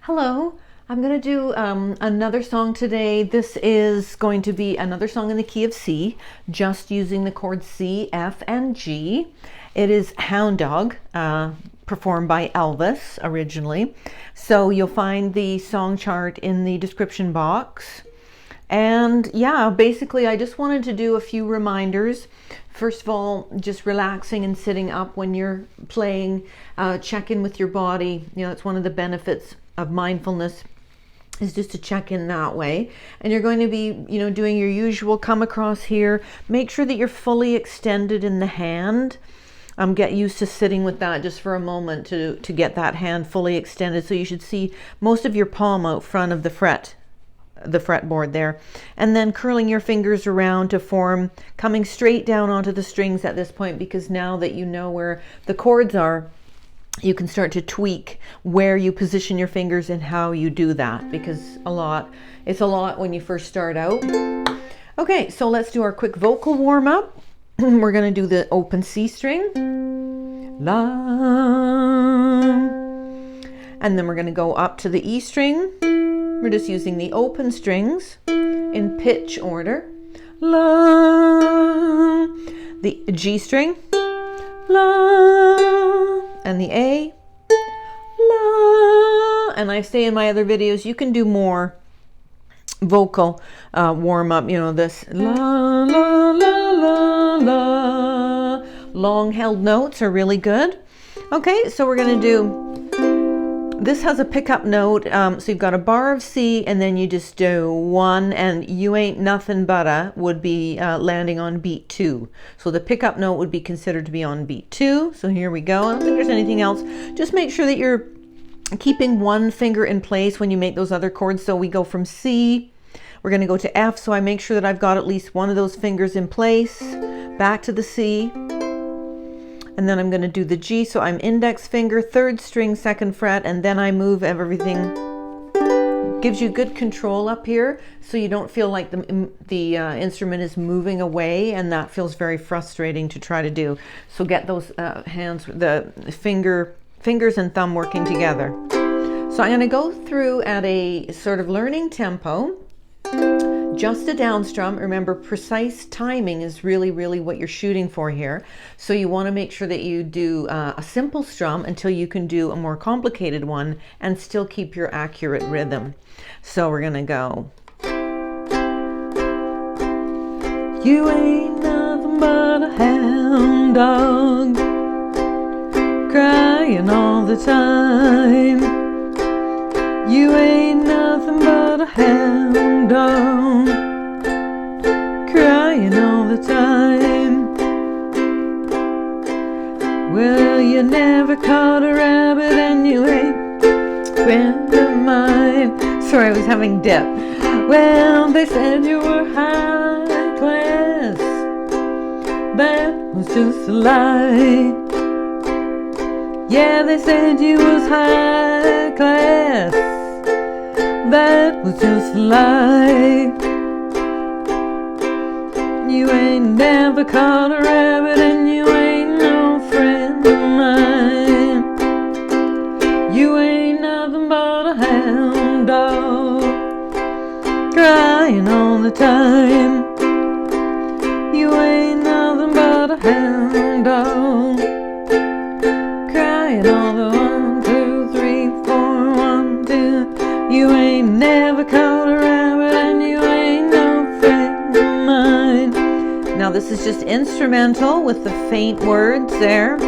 Hello, I'm going to do another song today. This is going to be another song in the key of C, just using the chords C, F, and G. It is Hound Dog, performed by Elvis originally. So you'll find the song chart in the description box. And yeah, basically I just wanted to do a few reminders. First of all, just relaxing and sitting up when you're playing. Check in with your body. You know, it's one of the benefits of mindfulness is just to check in that way. And you're going to be, doing your usual come across here. Make sure that you're fully extended in the hand. Get used to sitting with that just for a moment to get that hand fully extended. So you should see most of your palm out front of the fretboard there, and then curling your fingers around to form, coming straight down onto the strings at this point, because now that you know where the chords are, you can start to tweak where you position your fingers and how you do that, because it's a lot when you first start out. Okay, so let's do our quick vocal warm-up. We're going to do the open C string, la, and then we're going to go up to the E string. We're just using the open strings in pitch order. La, the G string, la, and the A, la. And I say in my other videos, you can do more vocal warm-up, this la, la, la, la, la. Long held notes are really good. Okay, so we're going to do, this has a pickup note, so you've got a bar of C, and then you just do one, and You Ain't Nothing But A would be landing on beat 2. So the pickup note would be considered to be on beat 2. So here we go. I don't think there's anything else. Just make sure that you're keeping one finger in place when you make those other chords. So we go from C, we're going to go to F, so I make sure that I've got at least one of those fingers in place, back to the C, and then I'm going to do the G, so I'm index finger, third string, second fret, and then I move everything. Gives you good control up here, so you don't feel like the instrument is moving away, and that feels very frustrating to try to do. So get those hands, the fingers and thumb working together. So I'm going to go through at a sort of learning tempo. Just a down strum. Remember, precise timing is really what you're shooting for here. So you want to make sure that you do a simple strum until you can do a more complicated one and still keep your accurate rhythm. So we're going to go. You ain't nothing but a hound dog, crying all the time. You ain't nothing but a hound dog, crying all the time. Well, you never caught a rabbit and you ain't a friend of mine. Sorry, I was having dip. Well, they said you were high class. That was just a lie. Yeah, they said you was high class. That was just a lie. You ain't never caught a rabbit and you ain't no friend of mine. You ain't nothing but a hound dog, crying all the time. You ain't nothing but a hound dog, crying all the 1, 2, 3, 4, 1, 2. You ain't never caught a rabbit and you ain't no friend of mine. Now this is just instrumental with the faint words there.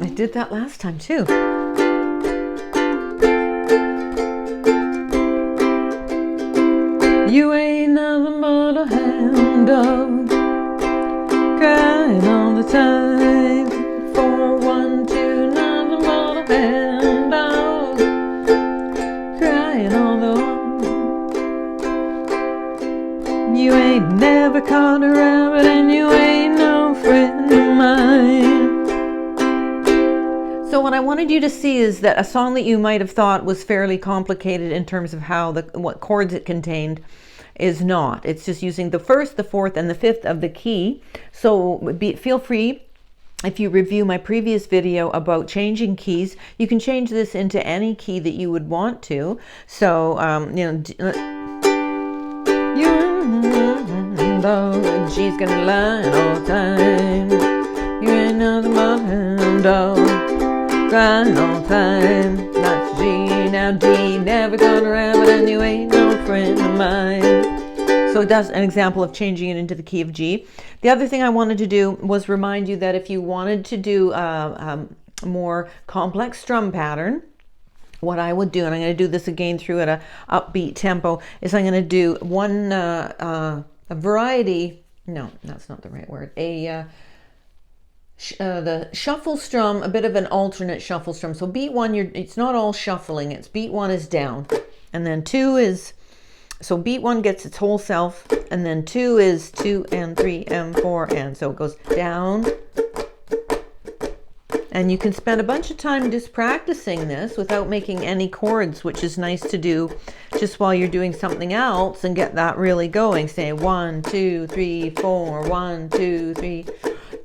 I did that last time too. You ain't nothing but a hound dog, crying all the time. 4, 1, 2, nothing but a hound dog, crying all the time. You ain't never caught a rabbit and you ain't no friend of mine. So what I want wanted you to see is that a song that you might have thought was fairly complicated in terms of how what chords it contained is not. It's just using the first, the fourth, and the fifth of the key. So feel free, if you review my previous video about changing keys, you can change this into any key that you would want to. So, G's gonna lie all the time. You ain't nothing but a hound dog, crying all the time. That's G, now D, never gonna rabbit, and you ain't no friend of mine. So that's an example of changing it into the key of G. The other thing I wanted to do was remind you that if you wanted to do a more complex strum pattern, what I would do, and I'm going to do this again through at a upbeat tempo, is I'm going to do a variety. No, that's not the right word. The shuffle strum, a bit of an alternate shuffle strum. So beat one, it's not all shuffling. It's beat one is down, and then two is. So beat one gets its whole self, and then two is 2 and 3 and 4, and so it goes down. And you can spend a bunch of time just practicing this without making any chords, which is nice to do just while you're doing something else and get that really going. Say 1, 2, 3, 4, 1, 2, 3,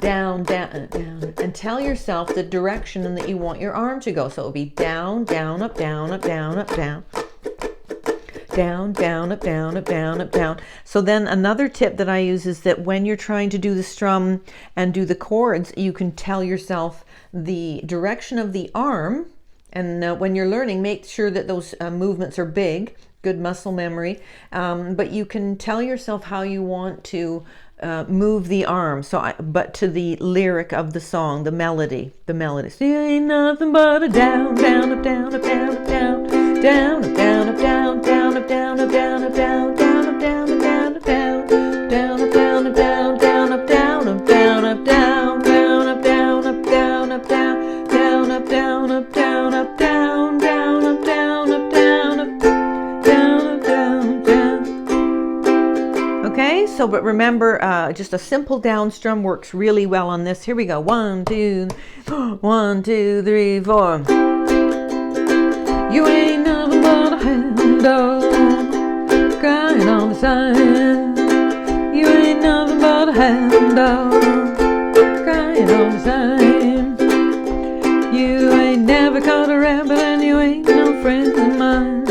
down, down, down, and tell yourself the direction that you want your arm to go. So it'll be down, down, up, down, up, down, up, down. Down, down, up, down, up, down, up, down. So then another tip that I use is that when you're trying to do the strum and do the chords, you can tell yourself the direction of the arm. And when you're learning, make sure that those movements are big, good muscle memory. But you can tell yourself how you want to move the arm. But to the lyric of the song, the melody. So you ain't nothing but a down, down, up, down, up, down, up, down. Down, up, down, up, down, down, up, down, up, down, up, down, down, up, down, up, down, up, down, down, up, down, up, down, down, up, down, up, down, up, down, down, up, down, up, down, up, down, down, up, down, up, down, up, down, down, up, down, up, down, up, down, up, down, down. Okay, so but remember, just a simple down strum works really well on this. Here we go. 1, 2, 1, 2, 3, 4. You ain't nothing but a hound dog, crying all the time. You ain't nothing but a hound dog, crying all the time. You ain't never caught a rabbit, and you ain't no friend of mine.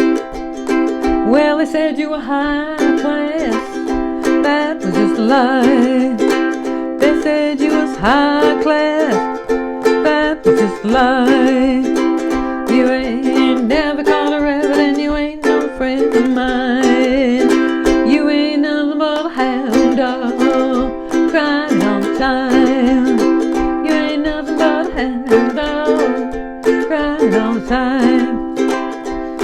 Well, they said you were high class, that was just a lie. They said you was high class, that was just a lie. You ain't never caught a rabbit, and you ain't no friend of mine. You ain't nothing but a hound dog, crying all the time. You ain't nothing but a hound dog, crying all the time.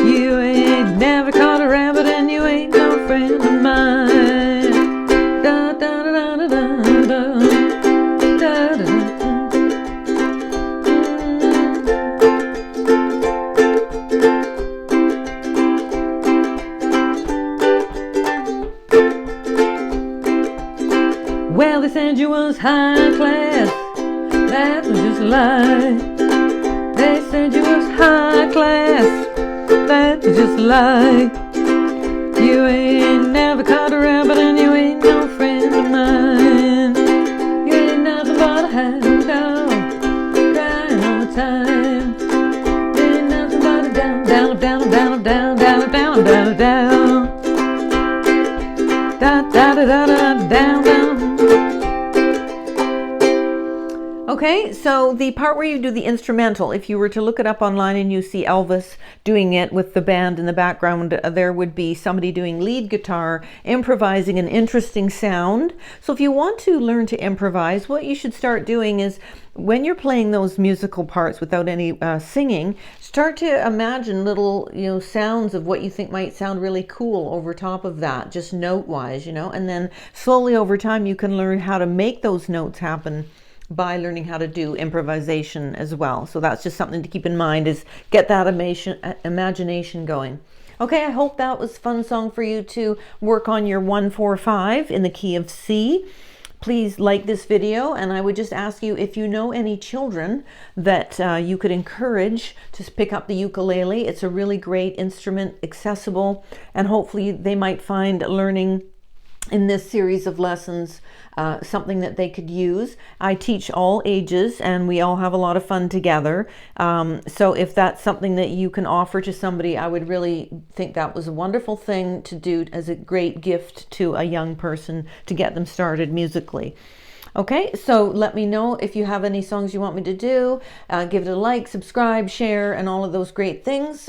You ain't never caught a rabbit, and you ain't no friend of mine. Da da da da da da da da da. Well, they said you was high class, that was just a lie. They said you was high class, that was just a lie. You ain't never caught a rabbit, and you ain't no friend of mine. You ain't nothing but a hound dog, crying all the time. You ain't nothing but a down, down, down, down, down, down, down, down, down. Da da da da da, down, down. Okay, so the part where you do the instrumental, if you were to look it up online and you see Elvis doing it with the band in the background, there would be somebody doing lead guitar, improvising an interesting sound. So if you want to learn to improvise, what you should start doing is when you're playing those musical parts without any singing, start to imagine little, sounds of what you think might sound really cool over top of that, just note-wise, and then slowly over time you can learn how to make those notes happen by learning how to do improvisation as well. So that's just something to keep in mind, is get that imagination going. Okay, I hope that was a fun song for you to work on your 1-4-5 in the key of C. please like this video, and I would just ask you if you know any children that you could encourage to pick up the ukulele. It's a really great instrument, accessible, and hopefully they might find learning in this series of lessons something that they could use. I teach all ages and we all have a lot of fun together. So if that's something that you can offer to somebody, I would really think that was a wonderful thing to do as a great gift to a young person to get them started musically. Okay, so let me know if you have any songs you want me to do. Give it a like, subscribe, share, and all of those great things.